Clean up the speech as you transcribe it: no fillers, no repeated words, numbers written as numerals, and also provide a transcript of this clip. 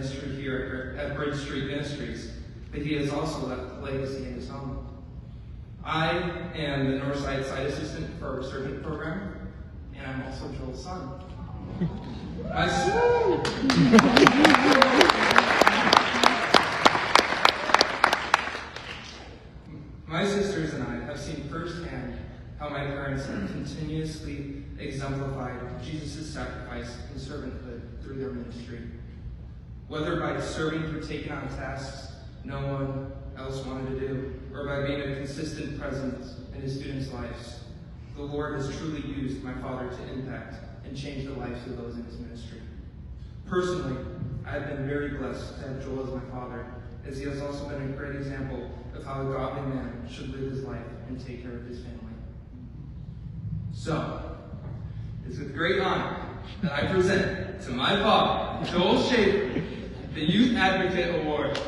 ministry here at Bridge Street Ministries, but he has also left a legacy in his home. I am the Northside Site Assistant for our Servant Program, and I'm also Joel's son. My sisters and I have seen firsthand how my parents have continuously exemplified Jesus' sacrifice and servanthood through their ministry. Whether by serving through taking on tasks no one else wanted to do, or by being a consistent presence in his students' lives, the Lord has truly used my father to impact and change the lives of those in his ministry. Personally, I have been very blessed to have Joel as my father, as he has also been a great example of how a godly man should live his life and take care of his family. So, it's with great honor that I present to my father, Joel Schaefer, the Youth Advocate Award.